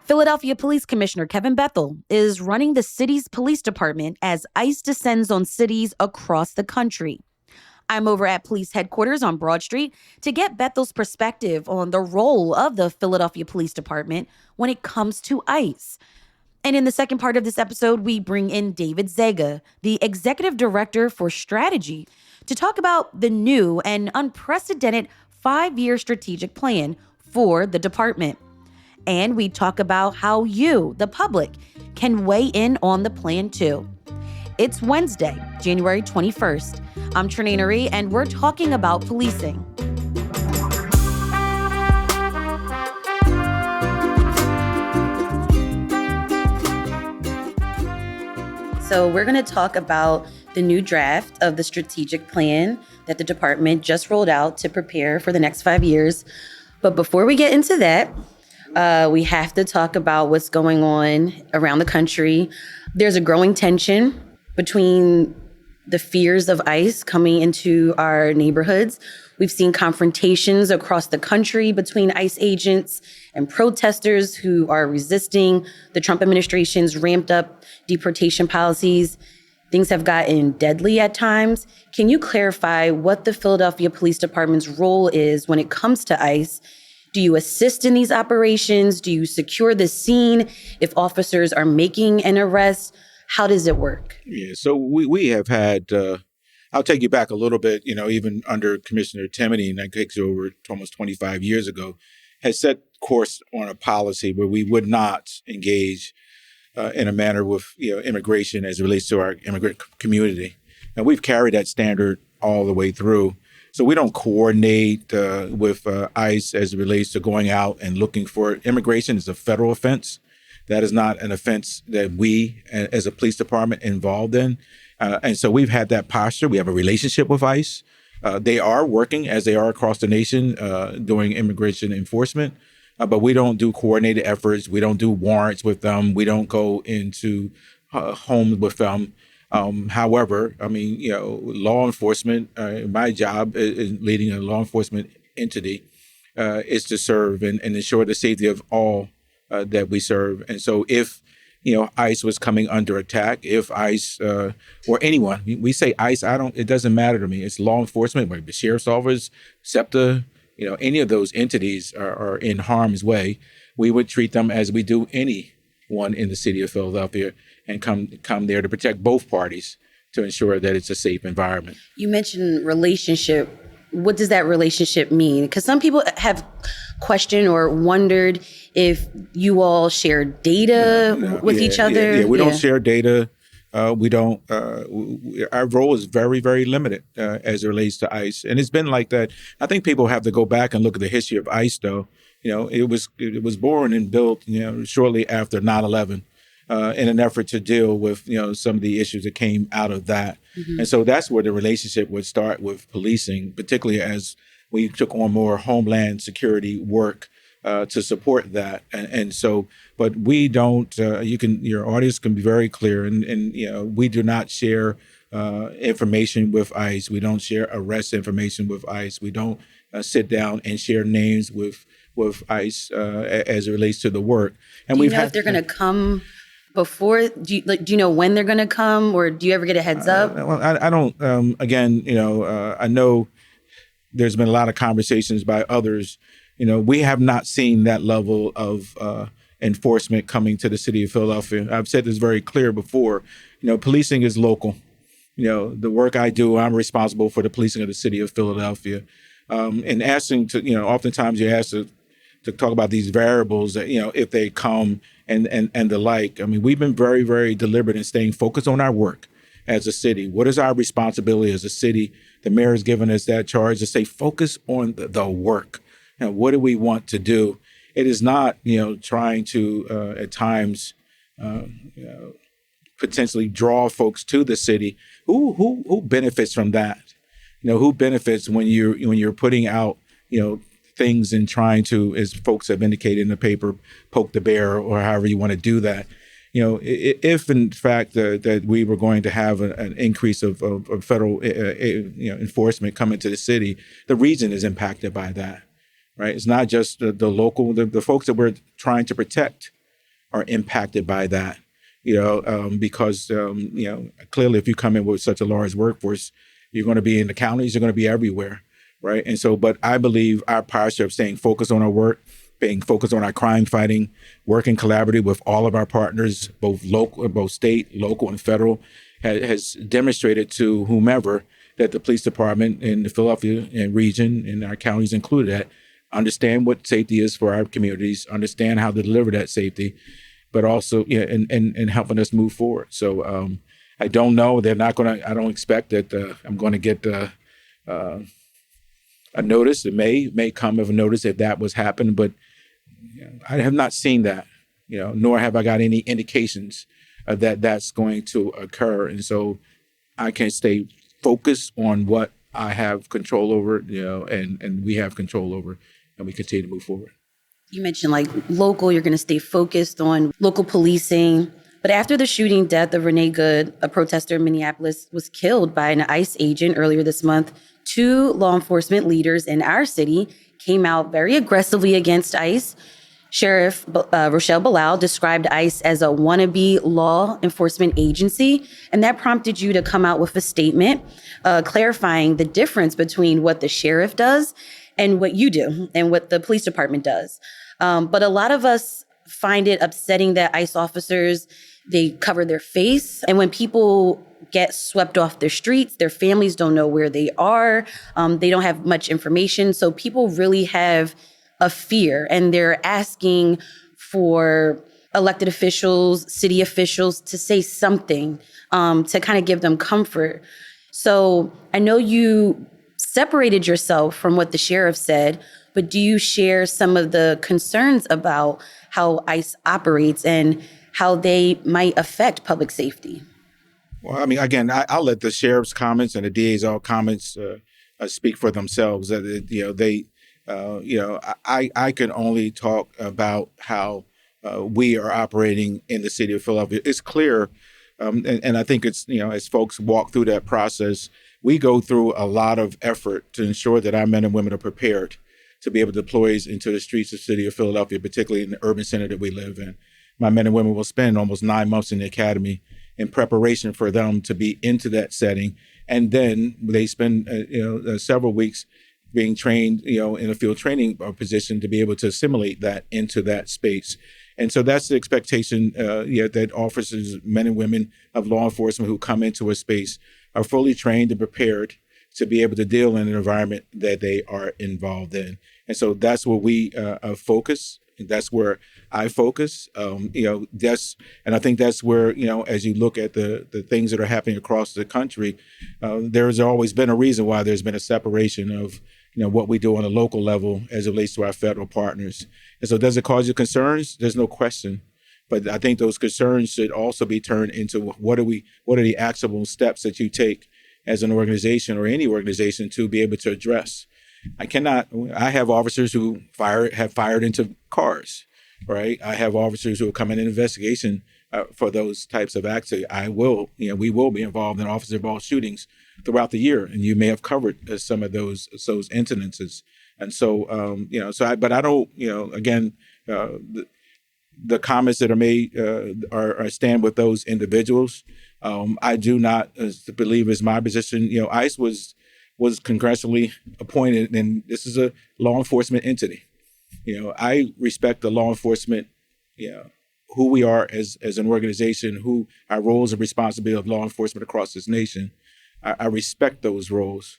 Philadelphia Police Commissioner Kevin Bethel is running the city's police department as ICE descends on cities across the country. I'm over at police headquarters on Broad Street to get Bethel's perspective on the role of the Philadelphia Police Department when it comes to ICE. And in the second part of this episode, we bring in David Zega, the Executive Director for Strategy, to talk about the new and unprecedented 5-year strategic plan for the department. And we talk about how you, the public, can weigh in on the plan too. It's Wednesday, January 21st. I'm Trinae Nari, and we're talking about policing. So we're going to talk about the new draft of the strategic plan that the department just rolled out to prepare for the next 5 years. But before we get into that, we have to talk about what's going on around the country. There's a growing tension between the fears of ICE coming into our neighborhoods. We've seen confrontations across the country between ICE agents and protesters who are resisting the Trump administration's ramped up deportation policies. Things have gotten deadly at times. Can you clarify what the Philadelphia Police Department's role is when it comes to ICE? Do you assist in these operations? Do you secure the scene if officers are making an arrest? How does it work? Yeah, so we have had, I'll take you back a little bit, even under Commissioner Timoney, and that takes you over almost 25 years ago, has set course on a policy where we would not engage in a manner with immigration as it relates to our immigrant community. And we've carried that standard all the way through. So we don't coordinate with ICE as it relates to going out and looking for immigration. Is a federal offense. That is not an offense that we, as a police department, involved in. And so we've had that posture. We have a relationship with ICE. They are working, as they are across the nation, doing immigration enforcement. But we don't do coordinated efforts. We don't do warrants with them. We don't go into homes with them. However, law enforcement, my job is leading a law enforcement entity, is to serve and ensure the safety of all that we serve. And so if, ICE was coming under attack, if ICE or anyone, we say ICE, it doesn't matter to me. It's law enforcement, like the sheriff's office, SEPTA, any of those entities are in harm's way, we would treat them as we do anyone in the city of Philadelphia and come there to protect both parties to ensure that it's a safe environment. You mentioned relationship. What does that relationship mean? Because some people have questioned or wondered if you all share data with each other. Yeah, we don't share data. We don't. Our role is very, very limited as it relates to ICE, and it's been like that. I think people have to go back and look at the history of ICE, though. It was born and built, shortly after 9/11. In an effort to deal with, some of the issues that came out of that. Mm-hmm. And so that's where the relationship would start with policing, particularly as we took on more homeland security work to support that. And so, but we don't, your audience can be very clear, and we do not share information with ICE. We don't share arrest information with ICE. We don't sit down and share names with ICE as it relates to the work. And do you know if they're going to come before? Do you know when they're going to come, or do you ever get a heads up? Well, I don't. I know there's been a lot of conversations by others. We have not seen that level of enforcement coming to the city of Philadelphia. I've said this very clear before. Policing is local. The work I do, I'm responsible for the policing of the city of Philadelphia. And asking to, oftentimes you're asked to talk about these variables that, if they come and the like. We've been very, very deliberate in staying focused on our work as a city. What is our responsibility as a city? The mayor has given us that charge to stay focused on the work. What do we want to do? It is not, trying to, at times, potentially draw folks to the city. Who benefits from that? Who benefits when you're putting out, things and trying to, as folks have indicated in the paper, poke the bear or however you want to do that. If in fact that we were going to have an increase of federal enforcement coming to the city, the region is impacted by that, right? It's not just the local, the folks that we're trying to protect are impacted by that. Because clearly, if you come in with such a large workforce, you're going to be in the counties, you're going to be everywhere, right? And so, but I believe our posture of staying focused on our work, being focused on our crime fighting, working collaboratively with all of our partners, both local, both state, local, and federal, has demonstrated to whomever that the police department in the Philadelphia and region, and our counties included, that understand what safety is for our communities, understand how to deliver that safety, but also and helping us move forward. So I don't know. They're not going to. I don't expect that I'm going to get a notice. It may come of a notice if that was happening, but I have not seen that. Nor have I got any indications that that's going to occur. And so I can stay focused on what I have control over. And we have control over, and we continue to move forward. You mentioned like local, you're going to stay focused on local policing. But after the shooting death of Renee Good, a protester in Minneapolis, was killed by an ICE agent earlier this month, 2 law enforcement leaders in our city came out very aggressively against ICE. Sheriff Rochelle Bilal described ICE as a wannabe law enforcement agency, and that prompted you to come out with a statement clarifying the difference between what the sheriff does and what you do and what the police department does. But a lot of us find it upsetting that ICE officers, they cover their face. And when people get swept off their streets, their families don't know where they are. They don't have much information. So people really have a fear, and they're asking for elected officials, city officials to say something to kind of give them comfort. So I know you separated yourself from what the sheriff said, but do you share some of the concerns about how ICE operates and how they might affect public safety? Well, I mean, again, I'll let the sheriff's comments and the DA's all comments speak for themselves. I can only talk about how we are operating in the city of Philadelphia. It's clear, and I think it's, as folks walk through that process, we go through a lot of effort to ensure that our men and women are prepared to be able to deploy into the streets of the city of Philadelphia, particularly in the urban center that we live in. My men and women will spend almost 9 months in the academy in preparation for them to be into that setting. And then they spend several weeks being trained, in a field training position to be able to assimilate that into that space. And so that's the expectation that officers, men and women of law enforcement who come into a space are fully trained and prepared to be able to deal in an environment that they are involved in. And so that's where we focus. That's where I focus. And I think that's where, as you look at the things that are happening across the country, there's always been a reason why there's been a separation of, what we do on a local level as it relates to our federal partners. And so does it cause you concerns? There's no question. But I think those concerns should also be turned into what are the actionable steps that you take as an organization or any organization to be able to address. I have officers who have fired into cars, right? I have officers who are coming in investigation for those types of acts. We will be involved in officer-involved shootings throughout the year, and you may have covered some of those incidences. And so, but I don't, again, the comments that are made are stand with those individuals. I do not believe is my position. ICE was congressionally appointed, and this is a law enforcement entity. I respect the law enforcement, who we are as an organization, who our roles and responsibility of law enforcement across this nation. I respect those roles,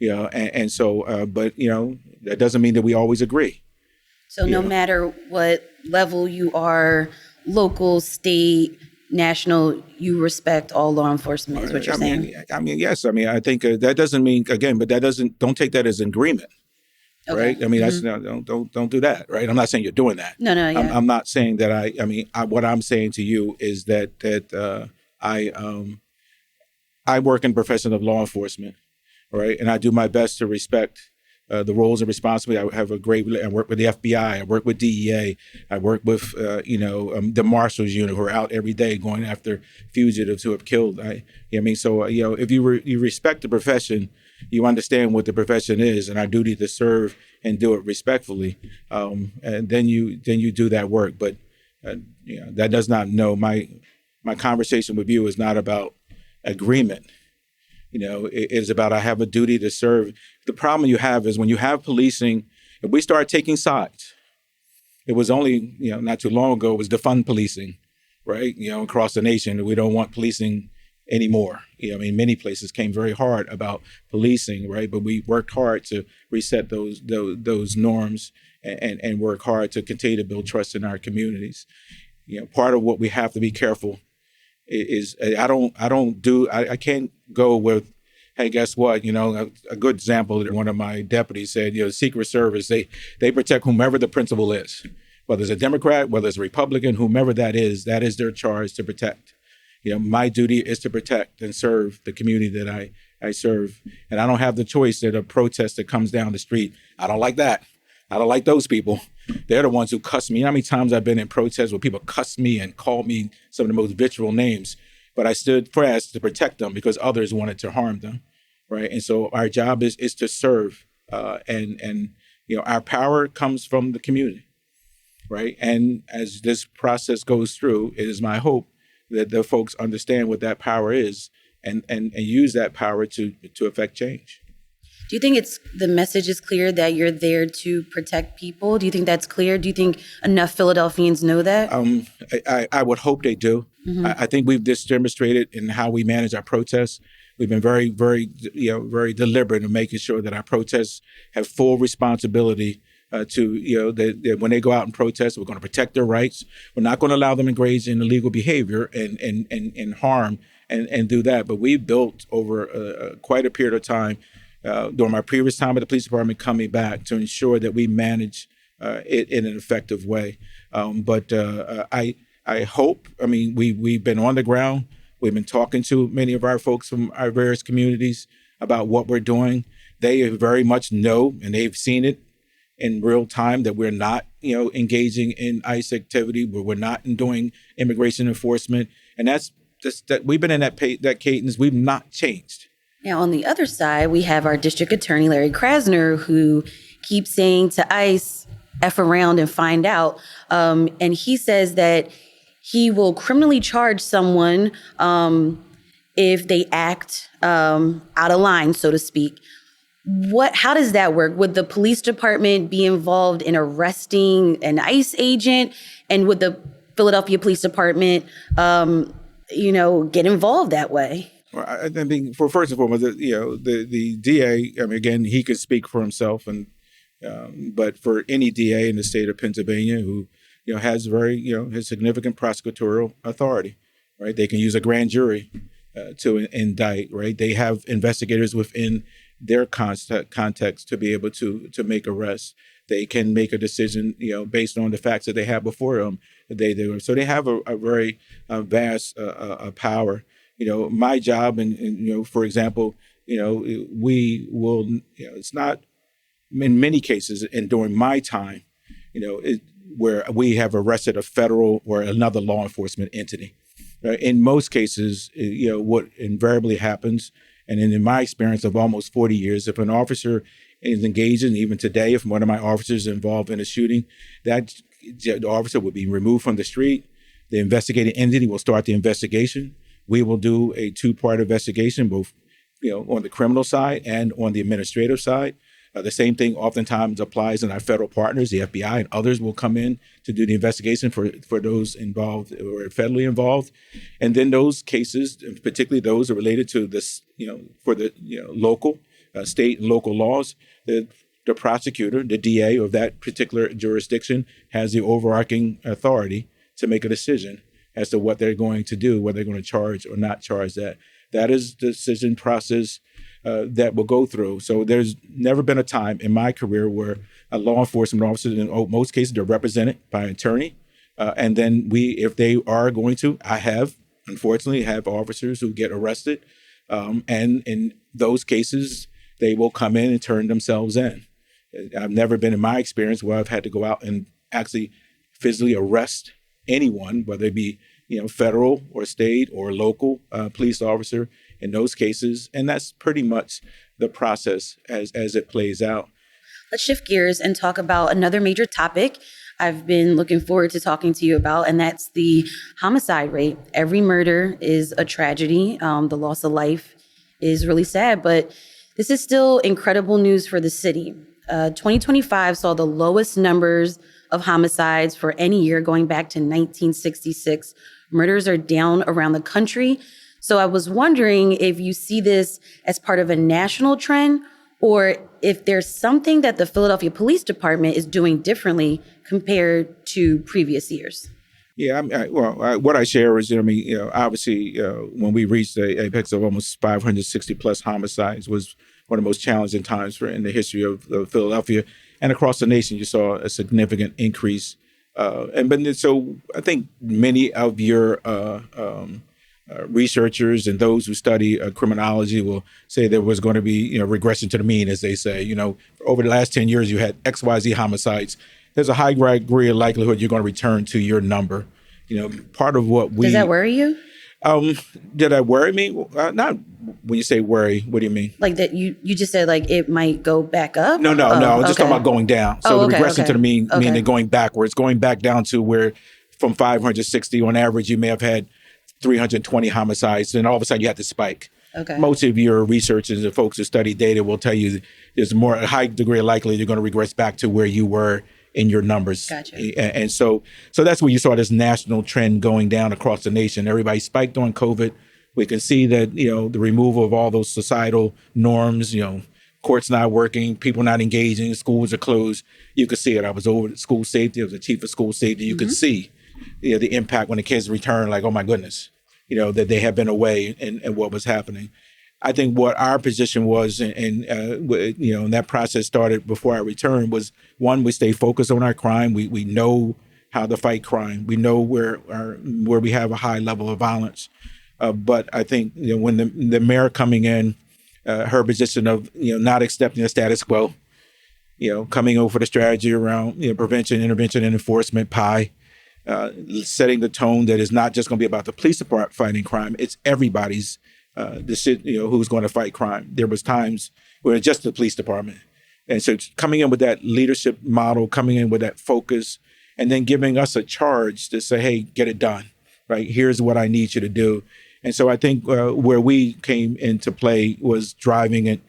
and so, but that doesn't mean that we always agree. So no matter what level you are, local, state, national, you respect all law enforcement, is what you're saying? Yes. I think that doesn't mean, again, but don't take that as an agreement, okay. Right? That's don't do that, right? I'm not saying you're doing that. No, yeah. I'm not saying that what I'm saying to you is that I work in the profession of law enforcement, right? And I do my best to respect the roles and responsibility. I work with the FBI, I work with DEA, I work with, the Marshals Unit who are out every day going after fugitives who have killed. So if you respect the profession, you understand what the profession is and our duty to serve and do it respectfully. And then you do that work. But That does not know my conversation with you is not about agreement. It is about I have a duty to serve. The problem you have is when you have policing, if we start taking sides, it was only, not too long ago, it was defund policing, right? Across the nation, we don't want policing anymore. Many places came very hard about policing, right? But we worked hard to reset those norms and work hard to continue to build trust in our communities. Part of what we have to be careful is I can't go with, hey, guess what? A good example that one of my deputies said, Secret Service, they protect whomever the principal is, whether it's a Democrat, whether it's a Republican, whomever that is their charge to protect. My duty is to protect and serve the community that I serve. And I don't have the choice that a protest that comes down the street, I don't like that. I don't like those people. They're the ones who cuss me. How many times I've been in protests where people cuss me and call me some of the most vitriol names, but I stood fast to protect them because others wanted to harm them, right? And so our job is to serve, and our power comes from the community, right? And as this process goes through, it is my hope that the folks understand what that power is and use that power to affect change. Do you think the message is clear that you're there to protect people? Do you think that's clear? Do you think enough Philadelphians know that? I would hope they do. Mm-hmm. I think we've just demonstrated in how we manage our protests. We've been very, very, very deliberate in making sure that our protests have full responsibility that when they go out and protest, we're going to protect their rights. We're not going to allow them to engage in illegal behavior and harm and do that. But we built over quite a period of time during my previous time at the police department coming back to ensure that we manage it in an effective way. But I hope, we've been on the ground. We've been talking to many of our folks from our various communities about what we're doing. They very much know, and they've seen it in real time, that we're not, engaging in ICE activity, where we're not doing immigration enforcement. And that's just that we've been in that cadence. We've not changed. Now, on the other side, we have our district attorney, Larry Krasner, who keeps saying to ICE, F around and find out. And he says that he will criminally charge someone if they act out of line, so to speak. How does that work? Would the police department be involved in arresting an ICE agent? And would the Philadelphia Police Department, get involved that way? Well, I think first and foremost, the DA, again, he could speak for himself, but for any DA in the state of Pennsylvania who, has has significant prosecutorial authority, right? They can use a grand jury to indict, right? They have investigators within their context to be able to make arrests. They can make a decision, based on the facts that they have before them. So they have a very vast power. My job, and for example, we will, it's not in many cases, and during my time, where we have arrested a federal or another law enforcement entity. In most cases, what invariably happens, and in my experience of almost 40 years, if an officer is engaged, and even today, if one of my officers is involved in a shooting, the officer will be removed from the street. The investigating entity will start the investigation. We will do a two-part investigation, both on the criminal side and on the administrative side. The same thing oftentimes applies in our federal partners. The FBI and others will come in to do the investigation for those involved or federally involved. And then those cases, particularly those are related to this, for the local, state and local laws, the prosecutor, the DA of that particular jurisdiction has the overarching authority to make a decision as to what they're going to do, whether they're going to charge or not charge that. That is the decision process that will go through. So there's never been a time in my career where a law enforcement officer, in most cases, they're represented by an attorney. And then if they are going to, unfortunately, have officers who get arrested. And in those cases, they will come in and turn themselves in. I've never been in my experience where I've had to go out and actually physically arrest anyone, whether it be federal or state or local police officer in those cases. And that's pretty much the process as it plays out. Let's shift gears and talk about another major topic, I've been looking forward to talking to you about, and that's the homicide rate. Every murder is a tragedy. The loss of life is really sad, but this is still incredible news for the city. 2025 saw the lowest numbers of homicides for any year going back to 1966. Murders are down around the country. So I was wondering if you see this as part of a national trend, or if there's something that the Philadelphia Police Department is doing differently compared to previous years. Yeah, what I share is, obviously, when we reached the apex of almost 560 plus homicides was one of the most challenging times in the history of Philadelphia. And across the nation, you saw a significant increase. So I think many of your researchers and those who study criminology will say there was going to be, regression to the mean, as they say. Over the last 10 years, you had XYZ homicides. There's a high degree of likelihood you're going to return to your number. Part of what we... Does that worry you? Did I worry me? Not when you say worry, what do you mean? Like that you just said like it might go back up? No. I'm just talking about going down. So the regression to the mean, meaning going backwards, going back down to where from 560 on average, you may have had 320 homicides, and all of a sudden you had to spike. Okay. Most of your researchers and folks who study data will tell you there's a high degree of likelihood you're going to regress back to where you were in your numbers. Gotcha. And so that's where you saw this national trend going down across the nation. Everybody spiked on COVID. We can see that, the removal of all those societal norms, courts not working, people not engaging, schools are closed. You could see it. I was over at school safety. I was the chief of school safety. You could see the impact when the kids return, like, oh my goodness, that they have been away and what was happening. I think what our position was, and that process started before I returned, was one, we stay focused on our crime. We know how to fight crime. We know where we have a high level of violence. But I think when the mayor coming in, her position of not accepting the status quo, coming over the strategy around prevention, intervention, and enforcement, PI, setting the tone that is not just going to be about the police department fighting crime. It's everybody's. Who's going to fight crime. There was times where it's just the police department. And so coming in with that leadership model, coming in with that focus, and then giving us a charge to say, hey, get it done, right? Here's what I need you to do. And so I think where we came into play was driving it.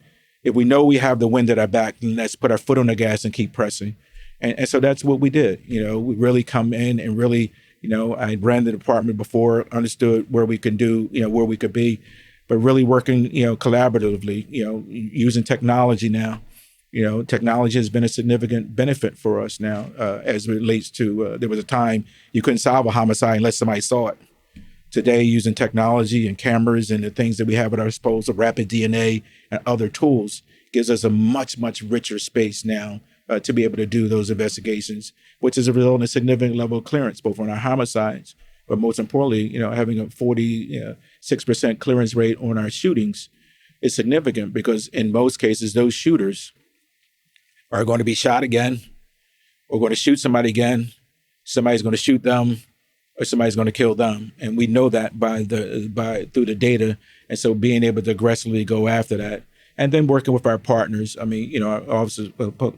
If we know we have the wind at our back, then let's put our foot on the gas and keep pressing. And so that's what we did. We really come in and really, I ran the department before, understood where we could do, where we could be. But really working, collaboratively, using technology now. Technology has been a significant benefit for us now as it relates to, there was a time you couldn't solve a homicide unless somebody saw it. Today, using technology and cameras and the things that we have at our disposal, rapid DNA and other tools, gives us a much, much richer space now to be able to do those investigations, which is a result in a significant level of clearance, both on our homicides, but most importantly, having a 46% clearance rate on our shootings is significant because in most cases, those shooters are going to be shot again or going to shoot somebody again. Somebody's going to shoot them or somebody's going to kill them. And we know that through the data. And so being able to aggressively go after that and then working with our partners. I mean, our officers of public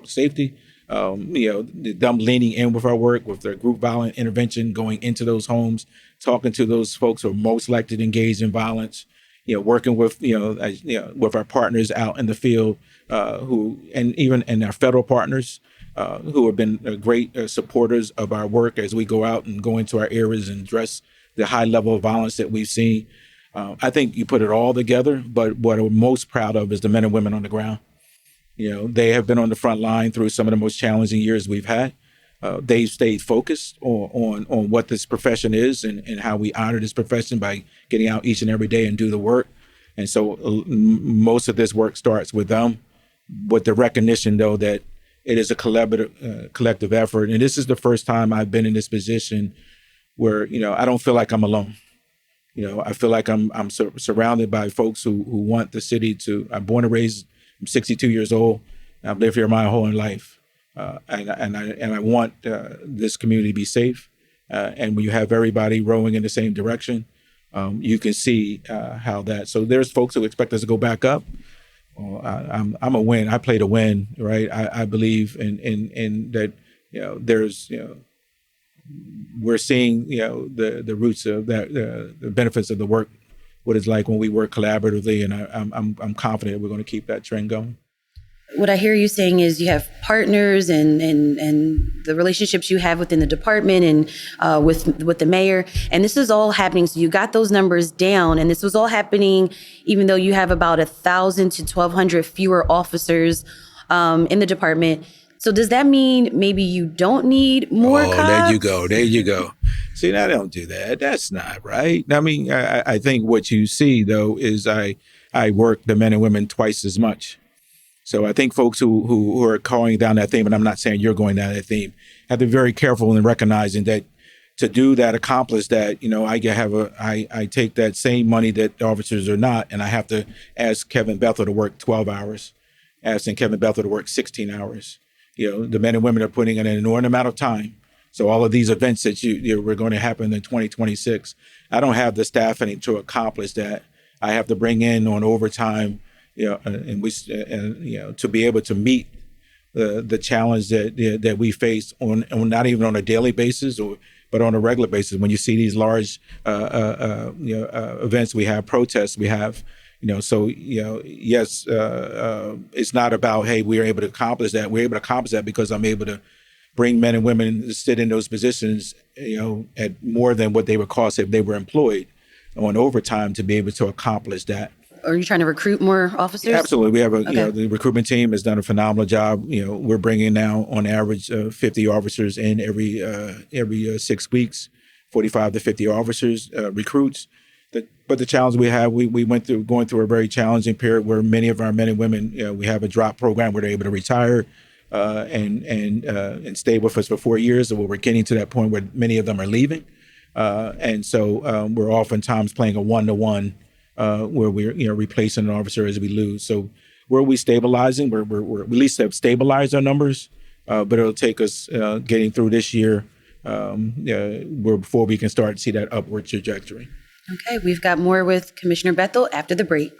safety, them leaning in with our work, with their group violent intervention, going into those homes, talking to those folks who are most likely to engage in violence, working with, with our partners out in the field, and our federal partners who have been great supporters of our work as we go out and go into our areas and address the high level of violence that we've seen. I think you put it all together, but what I'm most proud of is the men and women on the ground. They have been on the front line through some of the most challenging years we've had. They've stayed focused on what this profession is and how we honor this profession by getting out each and every day and do the work. And so most of this work starts with them, with the recognition, though, that it is a collective effort. And this is the first time I've been in this position where, I don't feel like I'm alone. I feel like I'm surrounded by folks who want the city to. I'm born and raised. I'm 62 years old. I've lived here my whole life, and I want this community to be safe. And when you have everybody rowing in the same direction, you can see how that. So there's folks who expect us to go back up, Well, I'm a win. I play to win, right? I believe in that. There's we're seeing the roots of that, the benefits of the work, what it's like when we work collaboratively, and I'm confident we're going to keep that trend going. What I hear you saying is you have partners and the relationships you have within the department and with the mayor, and this is all happening. So you got those numbers down, and this was all happening even though you have about 1,000 to 1,200 fewer officers in the department. So does that mean maybe you don't need more cops? There you go. There you go. See, I don't do that. That's not right. I mean, I think what you see, though, is I work the men and women twice as much. So I think folks who are going down that theme, and I'm not saying you're going down that theme, have to be very careful in recognizing that to do that, accomplish that, I take that same money that the officers are not, and I have to ask Kevin Bethel to work 12 hours, asking Kevin Bethel to work 16 hours. The men and women are putting in an inordinate amount of time. So all of these events that we're going to happen in 2026, I don't have the staffing to accomplish that. I have to bring in on overtime, to be able to meet the challenge that we face on not even on a daily basis but on a regular basis. When you see these large events, we have protests, we have. Yes, it's not about, hey, we're able to accomplish that. We're able to accomplish that because I'm able to bring men and women to sit in those positions, at more than what they would cost if they were employed on overtime to be able to accomplish that. Are you trying to recruit more officers? Absolutely. We have the recruitment team has done a phenomenal job. We're bringing now on average 50 officers in every 6 weeks, 45 to 50 officers, recruits. But the challenge we have, we going through a very challenging period where many of our men and women, we have a drop program where they're able to retire and stay with us for 4 years. So we're getting to that point where many of them are leaving. And so we're oftentimes playing a one-to-one where we're replacing an officer as we lose. So where we stabilizing, we're at least have stabilized our numbers, but it'll take us getting through this year before we can start to see that upward trajectory. Okay, we've got more with Commissioner Bethel after the break.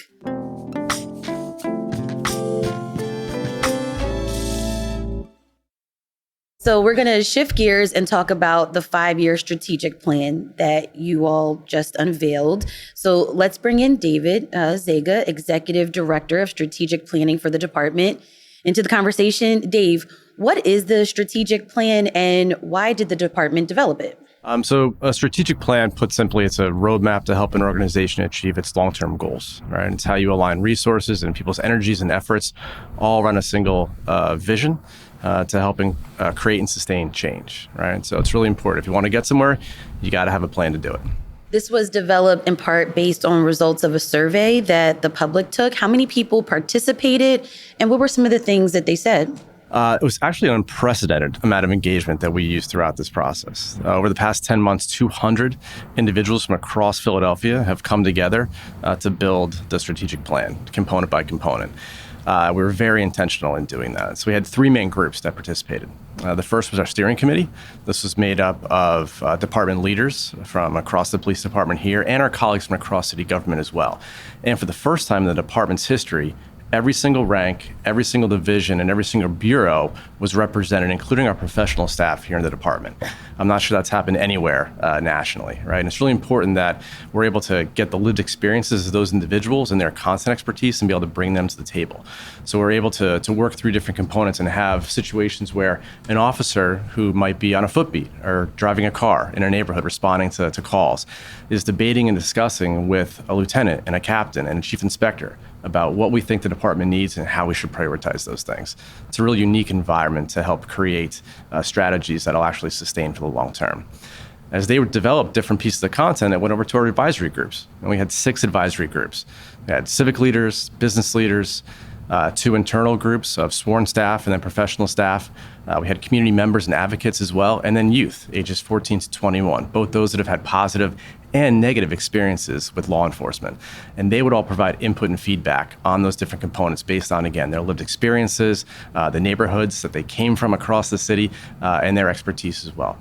So we're going to shift gears and talk about the 5-year strategic plan that you all just unveiled. So let's bring in David Zega, Executive Director of Strategic Planning for the department, into the conversation. Dave, what is the strategic plan and why did the department develop it? So a strategic plan, put simply, it's a roadmap to help an organization achieve its long-term goals, right? It's how you align resources and people's energies and efforts all around a single vision to helping create and sustain change, right? So it's really important. If you want to get somewhere, you got to have a plan to do it. This was developed in part based on results of a survey that the public took. How many people participated and what were some of the things that they said? It was actually an unprecedented amount of engagement that we used throughout this process. Over the past 10 months, 200 individuals from across Philadelphia have come together to build the strategic plan, component by component. We were very intentional in doing that. So we had 3 main groups that participated. The first was our steering committee. This was made up of department leaders from across the police department here and our colleagues from across city government as well. And for the first time in the department's history, every single rank, every single division, and every single bureau was represented, including our professional staff here in the department. I'm not sure that's happened anywhere nationally, right? And it's really important that we're able to get the lived experiences of those individuals and their content expertise and be able to bring them to the table. So we're able to work through different components and have situations where an officer who might be on a footbeat or driving a car in a neighborhood responding to calls is debating and discussing with a lieutenant and a captain and a chief inspector about what we think the department needs and how we should prioritize those things. It's a really unique environment to help create strategies that'll actually sustain for the long term. As they would develop different pieces of content, it went over to our advisory groups. And we had 6 advisory groups. We had civic leaders, business leaders, 2 internal groups of sworn staff and then professional staff. We had community members and advocates as well, and then youth, ages 14 to 21, both those that have had positive and negative experiences with law enforcement. And they would all provide input and feedback on those different components based on, again, their lived experiences, the neighborhoods that they came from across the city, and their expertise as well.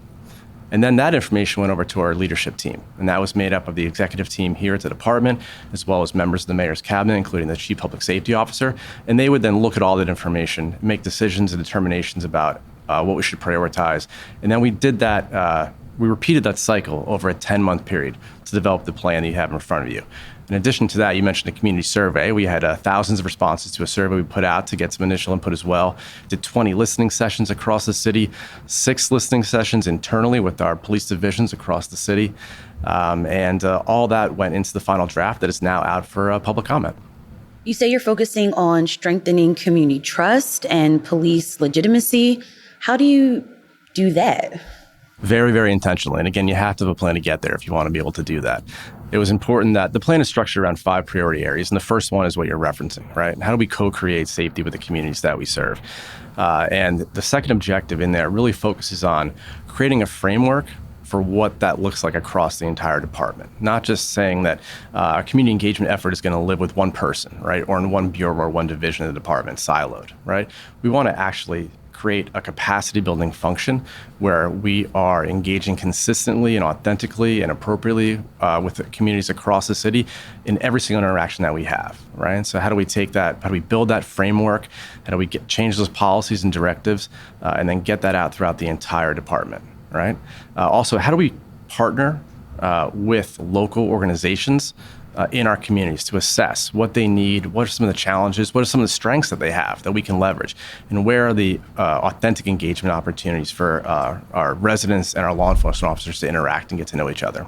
And then that information went over to our leadership team. And that was made up of the executive team here at the department, as well as members of the mayor's cabinet, including the chief public safety officer. And they would then look at all that information, make decisions and determinations about what we should prioritize. And then we did that, we repeated that cycle over a 10-month period to develop the plan that you have in front of you. In addition to that, you mentioned a community survey. We had thousands of responses to a survey we put out to get some initial input as well. Did 20 listening sessions across the city, 6 listening sessions internally with our police divisions across the city. And all that went into the final draft that is now out for public comment. You say you're focusing on strengthening community trust and police legitimacy. How do you do that? Very, very intentionally. And again, you have to have a plan to get there if you want to be able to do that. It was important that the plan is structured around 5 priority areas. And the first one is what you're referencing, right? How do we co-create safety with the communities that we serve? And the second objective in there really focuses on creating a framework for what that looks like across the entire department. Not just saying that our community engagement effort is going to live with one person, right? Or in one bureau or one division of the department, siloed, right? We want to actually create a capacity building function where we are engaging consistently and authentically and appropriately with the communities across the city in every single interaction that we have, right? So how do we take that, how do we build that framework, how do we change those policies and directives, and then get that out throughout the entire department, right? Also, how do we partner with local organizations in our communities to assess what they need, what are some of the challenges, what are some of the strengths that they have that we can leverage, and where are the authentic engagement opportunities for our residents and our law enforcement officers to interact and get to know each other.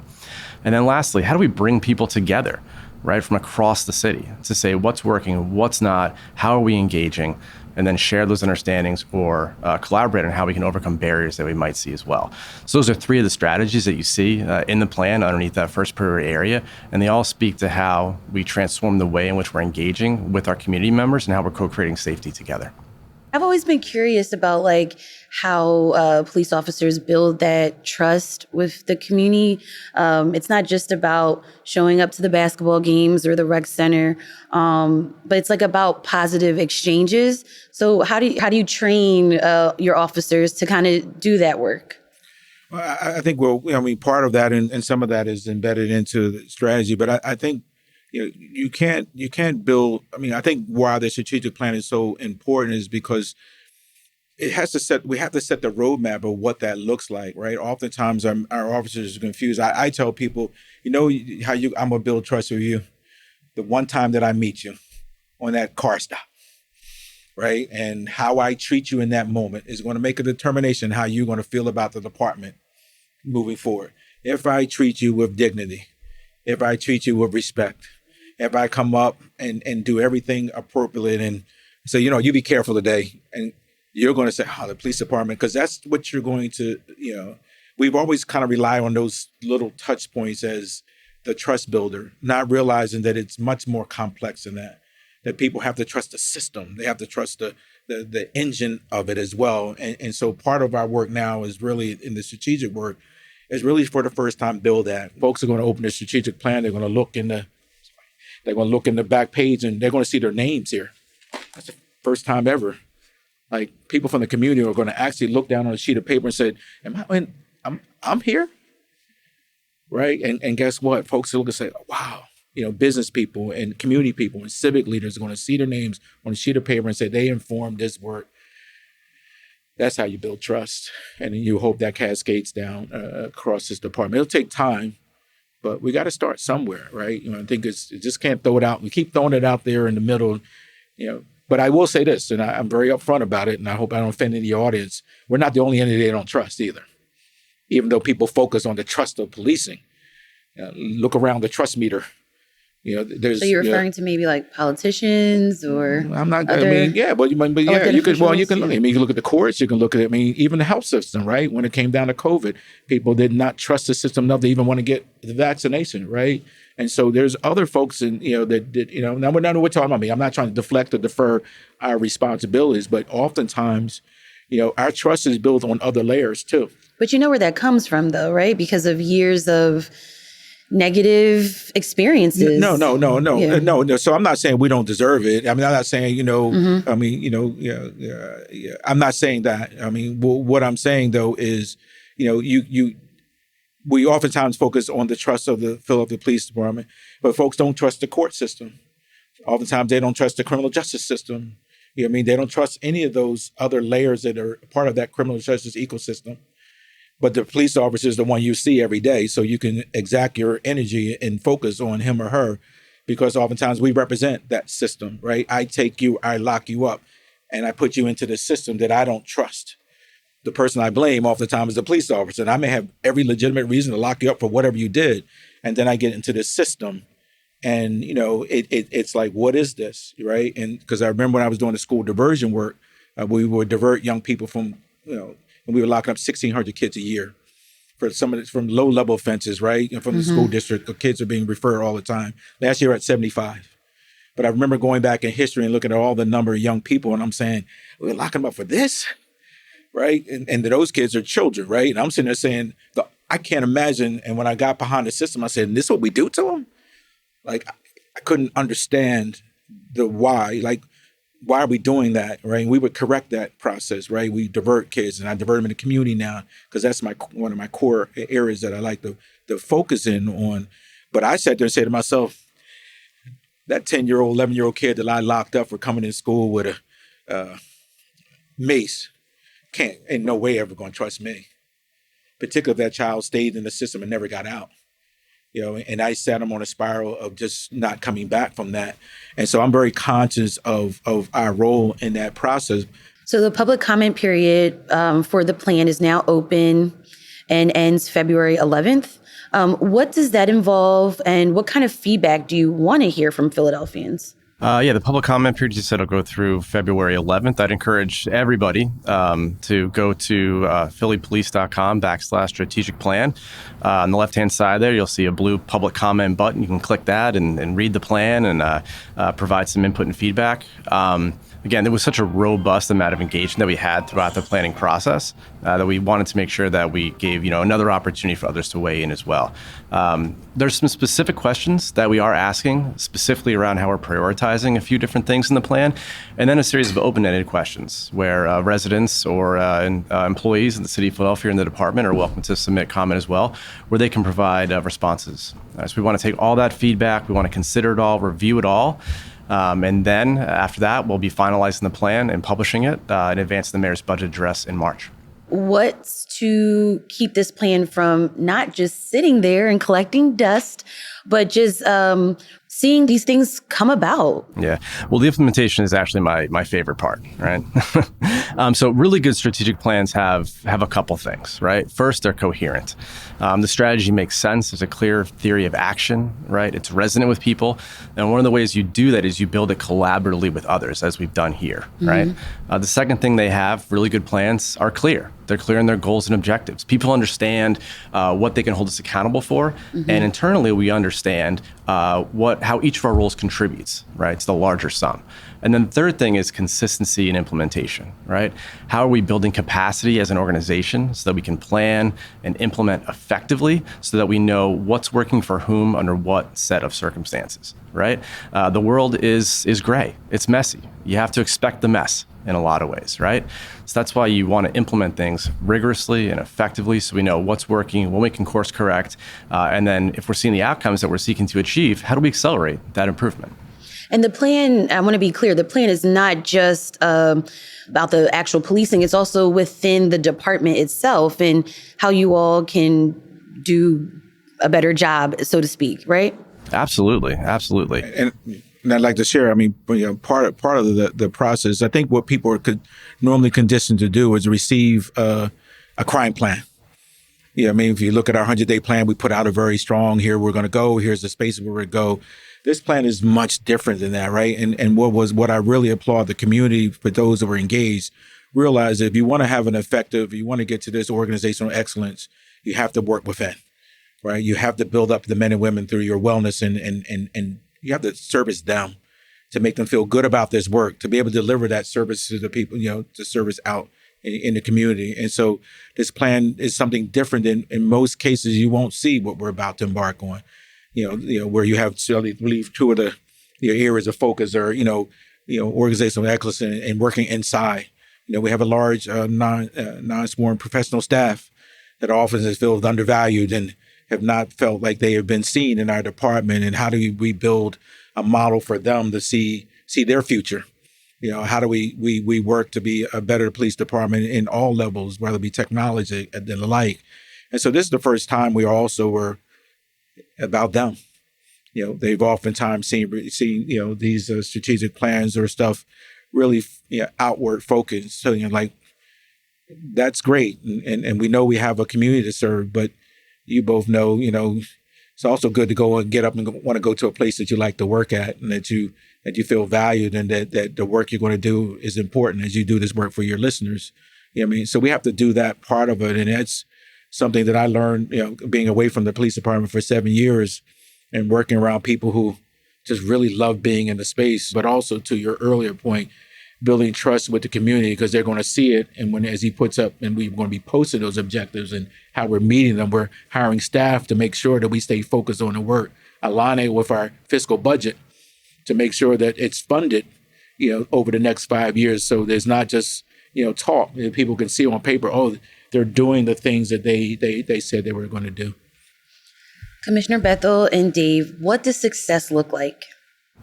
And then lastly, how do we bring people together, right, from across the city to say what's working, what's not, how are we engaging, and then share those understandings or collaborate on how we can overcome barriers that we might see as well. So those are 3 of the strategies that you see in the plan underneath that first priority area, and they all speak to how we transform the way in which we're engaging with our community members and how we're co-creating safety together. I've always been curious about how police officers build that trust with the community. It's not just about showing up to the basketball games or the rec center, but it's about positive exchanges. So how do you train your officers to kind of do that work? Well, I think, part of that and some of that is embedded into the strategy, but I think you can't build. I think why the strategic plan is so important is because we have to set the roadmap of what that looks like, right? Oftentimes our officers are confused. I tell people, I'm gonna build trust with you the one time that I meet you on that car stop, right? And how I treat you in that moment is going to make a determination how you're going to feel about the department moving forward. If I treat you with dignity, if I treat you with respect, if I come up and do everything appropriately and say, you be careful today, and you're going to say, the police department, because that's what you're going to, we've always kind of relied on those little touch points as the trust builder, not realizing that it's much more complex than that people have to trust the system. They have to trust the engine of it as well. And so part of our work now is really in the strategic work is really for the first time build that. Folks are going to open the strategic plan. They're going to look in the back page and they're going to see their names here. That's the first time ever. People from the community are going to actually look down on a sheet of paper and say, I'm here, right? And guess what? Folks will look and say, wow, business people and community people and civic leaders are going to see their names on a sheet of paper and say they informed this work. That's how you build trust. And you hope that cascades down across this department. It'll take time, but we got to start somewhere, right? I think you just can't throw it out. We keep throwing it out there in the middle, But I will say this, and I'm very upfront about it, and I hope I don't offend any audience. We're not the only entity they don't trust either. Even though people focus on the trust of policing. Look around the trust meter. There's. So you're referring to maybe politicians or I'm not. other you can. Well, you can look. yeah. You can look at the courts. You can look at. even the health system. Right. When it came down to COVID, people did not trust the system enough to even want to get the vaccination. Right. And so there's other folks that did. Now we're talking about me. I'm not trying to deflect or defer our responsibilities, but oftentimes, our trust is built on other layers too. But you know where that comes from, though, right? Because of years of negative experiences. No. Yeah. No. So I'm not saying we don't deserve it. I'm not saying, Mm-hmm. I'm not saying that. What I'm saying though is, we oftentimes focus on the trust of the Philadelphia Police Department, but folks don't trust the court system. Oftentimes they don't trust the criminal justice system. You know what I mean? They don't trust any of those other layers that are part of that criminal justice ecosystem. But the police officer is the one you see every day, so you can exact your energy and focus on him or her, because oftentimes we represent that system, right? I take you, I lock you up, and I put you into the system that I don't trust. The person I blame oftentimes is the police officer, and I may have every legitimate reason to lock you up for whatever you did, and then I get into this system, and it's like, what is this, right? And because I remember when I was doing the school diversion work, we would divert young people from, and we were locking up 1,600 kids a year for from low-level offenses, right? And from the school district, the kids are being referred all the time. Last year at 75. But I remember going back in history and looking at all the number of young people, and I'm saying, we're locking them up for this, right? And those kids are children, right? And I'm sitting there saying, I can't imagine. And when I got behind the system, I said, this is what we do to them? Like, I couldn't understand the why. Like, why are we doing that, right? And we would correct that process, right? We divert kids, and I divert them in the community now because that's one of my core areas that I like to focus in on. But I sat there and said to myself, that 10-year-old, 11-year-old kid that I locked up for coming in school with a mace ain't no way ever going to trust me. Particularly if that child stayed in the system and never got out. And I set them on a spiral of just not coming back from that. And so I'm very conscious of our role in that process. So the public comment period for the plan is now open and ends February 11th. What does that involve, and what kind of feedback do you want to hear from Philadelphians? The public comment period, you said, will go through February 11th. I'd encourage everybody to go to phillypolice.com/strategic plan. On the left-hand side there, you'll see a blue public comment button. You can click that and read the plan and provide some input and feedback. Again, there was such a robust amount of engagement that we had throughout the planning process that we wanted to make sure that we gave another opportunity for others to weigh in as well. There's some specific questions that we are asking specifically around how we're prioritizing a few different things in the plan, and then a series of open-ended questions where residents or employees in the city of Philadelphia and the department are welcome to submit comment as well, where they can provide responses. So we want to take all that feedback, we want to consider it all, review it all. And then after that, we'll be finalizing the plan and publishing it in advance of the mayor's budget address in March. What's to keep this plan from not just sitting there and collecting dust, but just seeing these things come about? Yeah. Well, the implementation is actually my favorite part, right? So really good strategic plans have a couple things, right? First, they're coherent. The strategy makes sense. There's a clear theory of action, right? It's resonant with people. And one of the ways you do that is you build it collaboratively with others, as we've done here, right? The second thing they have, really good plans, are clear. They're clear in their goals and objectives. People understand what they can hold us accountable for. And internally, we understand how each of our roles contributes, right, to the larger sum. And then the third thing is consistency and implementation, right? How are we building capacity as an organization so that we can plan and implement effectively so that we know what's working for whom under what set of circumstances, right? The world is gray. It's messy. You have to expect the mess in a lot of ways, right? So that's why you want to implement things rigorously and effectively so we know what's working, when we can course correct, and then if we're seeing the outcomes that we're seeking to achieve, how do we accelerate that improvement? And the plan, I want to be clear, the plan is not just about the actual policing, it's also within the department itself and how you all can do a better job, so to speak, right? Absolutely. And I'd like to share, part of the process, I think what people are normally conditioned to do is receive a crime plan. If you look at our 100-day plan, we put out a very strong, here we're going to go, here's the spaces where we're going to go. This plan is much different than that, right? And what I really applaud the community, for those that were engaged, realize that if you want to have an effective, you want to get to this organizational excellence, you have to work within, right? You have to build up the men and women through your wellness and you have to service them to make them feel good about this work, to be able to deliver that service to the people, to service out in the community. And so this plan is something different. In most cases, you won't see what we're about to embark on. Where you have, I believe, two of the areas of focus are, organizational excellence and working inside. We have a large non-sworn professional staff that often feel undervalued and have not felt like they have been seen in our department, and how do we build a model for them to see their future? How do we work to be a better police department in all levels, whether it be technology and the like. And so this is the first time we also were about them. They've oftentimes seen these strategic plans or stuff really outward focused. So that's great, and we know we have a community to serve, but you both know it's also good to go and get up and want to go to a place that you like to work at, and that you feel valued, and that the work you're going to do is important as you do this work for your listeners. So we have to do that part of it, and that's something that I learned, being away from the police department for 7 years and working around people who just really love being in the space, but also, to your earlier point, building trust with the community, because they're going to see it. And as he puts up, and we're going to be posting those objectives and how we're meeting them, we're hiring staff to make sure that we stay focused on the work, aligning with our fiscal budget to make sure that it's funded, over the next 5 years. So there's not just, talk. People can see on paper, oh, they're doing the things that they said they were going to do. Commissioner Bethel and Dave, what does success look like?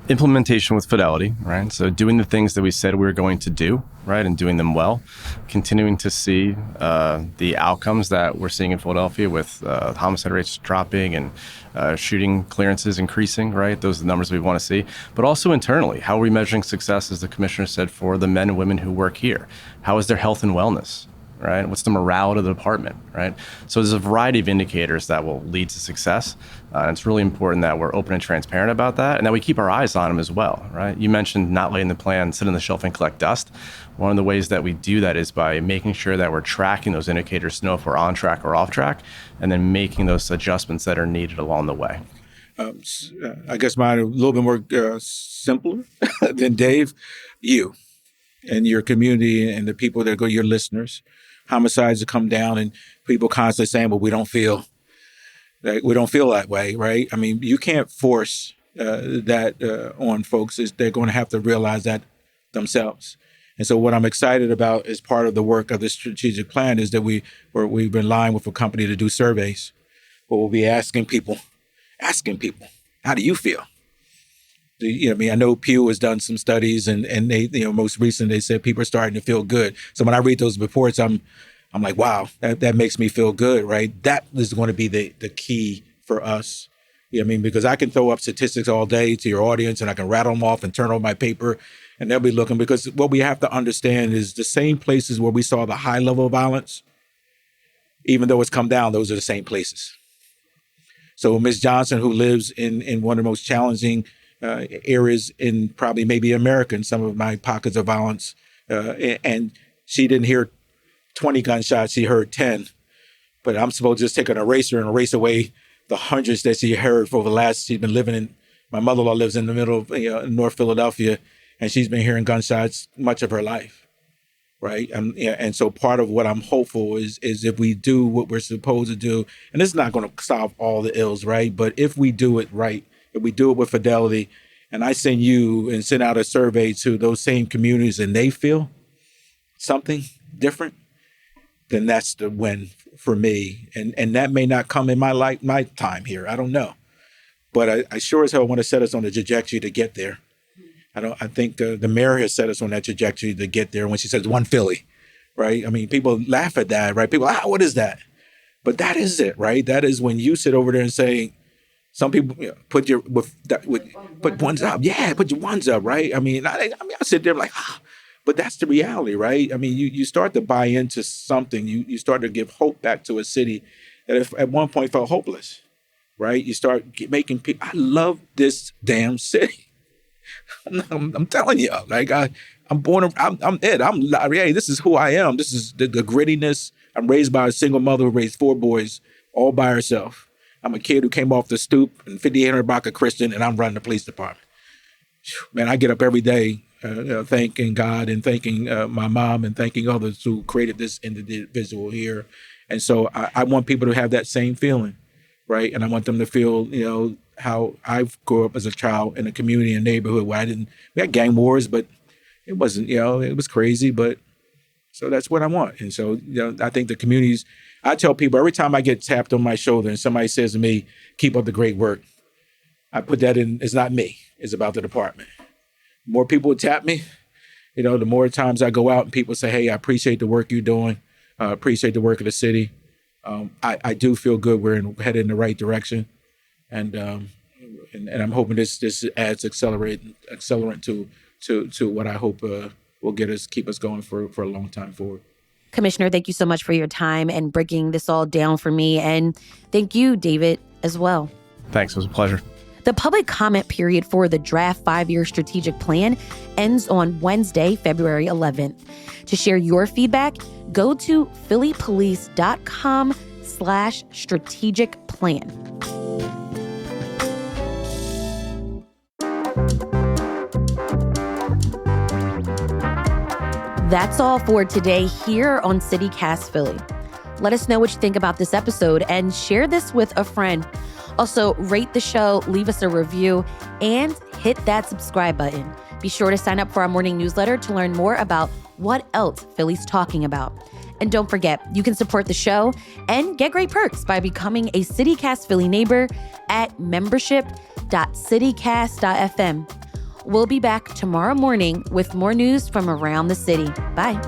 Implementation with fidelity, right? So doing the things that we said we were going to do, right, and doing them well, continuing to see the outcomes that we're seeing in Philadelphia with homicide rates dropping and shooting clearances increasing, right? Those are the numbers we want to see. But also internally, how are we measuring success, as the commissioner said, for the men and women who work here? How is their health and wellness? Right? What's the morale of the department, right? So there's a variety of indicators that will lead to success. And it's really important that we're open and transparent about that, and that we keep our eyes on them as well, right? You mentioned not letting the plan sit on the shelf and collect dust. One of the ways that we do that is by making sure that we're tracking those indicators to know if we're on track or off track, and then making those adjustments that are needed along the way. I guess mine are a little bit more simpler than Dave. You and your community and the people that go, your listeners. Homicides have come down, and people constantly saying, "Well, we don't feel that way," right? I mean, you can't force that on folks. They're going to have to realize that themselves. And so, what I'm excited about as part of the work of the strategic plan is that we've been aligned with a company to do surveys, but we'll be asking people, how do you feel? I know Pew has done some studies, and they, most recent, they said people are starting to feel good. So when I read those reports, I'm like, wow, that makes me feel good, right? That is going to be the key for us. Because I can throw up statistics all day to your audience, and I can rattle them off and turn on my paper, and they'll be looking, because what we have to understand is the same places where we saw the high level of violence, even though it's come down, those are the same places. So Ms. Johnson, who lives in one of the most challenging areas in probably maybe America, in some of my pockets of violence. And she didn't hear 20 gunshots, she heard 10. But I'm supposed to just take an eraser and erase away the hundreds that she heard for the last, she's been living in, my mother-in-law lives in the middle of North Philadelphia, and she's been hearing gunshots much of her life, right? And so part of what I'm hopeful is if we do what we're supposed to do, and it's not going to solve all the ills, right? But if we do it right, if we do it with fidelity, and I send out a survey to those same communities, and they feel something different, then that's the win for me. And that may not come in my time here. I don't know. But I sure as hell want to set us on the trajectory to get there. I think the mayor has set us on that trajectory to get there when she says one Philly, right? I mean, people laugh at that, right? People, what is that? But that is it, right? That is when you sit over there and say, some people put ones up. Yeah, put your ones up, right? I sit there like, but that's the reality, right? I mean, you start to buy into something. You start to give hope back to a city that at one point felt hopeless, right? You start making people, I love this damn city. I'm telling you, like I'm born, I'm it. Hey, this is who I am. This is the grittiness. I'm raised by a single mother who raised 4 boys all by herself. I'm a kid who came off the stoop in 5800 Block of Christian, and I'm running the police department. Man, I get up every day thanking God and thanking my mom and thanking others who created this individual here. And so I want people to have that same feeling, right? And I want them to feel, how I grew up as a child in a community and neighborhood where we had gang wars, but it wasn't, it was crazy, but so that's what I want. And so, I think the communities, I tell people every time I get tapped on my shoulder and somebody says to me, keep up the great work, I put that in, it's not me, it's about the department. More people tap me, the more times I go out and people say, hey, I appreciate the work you're doing. Appreciate the work of the city. I do feel good. We're headed in the right direction. And I'm hoping this adds accelerant to what I hope will keep us going for a long time forward. Commissioner, thank you so much for your time and breaking this all down for me. And thank you, David, as well. Thanks. It was a pleasure. The public comment period for the draft 5-year strategic plan ends on Wednesday, February 11th. To share your feedback, go to phillypolice.com/strategic plan. That's all for today here on CityCast Philly. Let us know what you think about this episode and share this with a friend. Also, rate the show, leave us a review, and hit that subscribe button. Be sure to sign up for our morning newsletter to learn more about what else Philly's talking about. And don't forget, you can support the show and get great perks by becoming a CityCast Philly neighbor at membership.citycast.fm. We'll be back tomorrow morning with more news from around the city. Bye.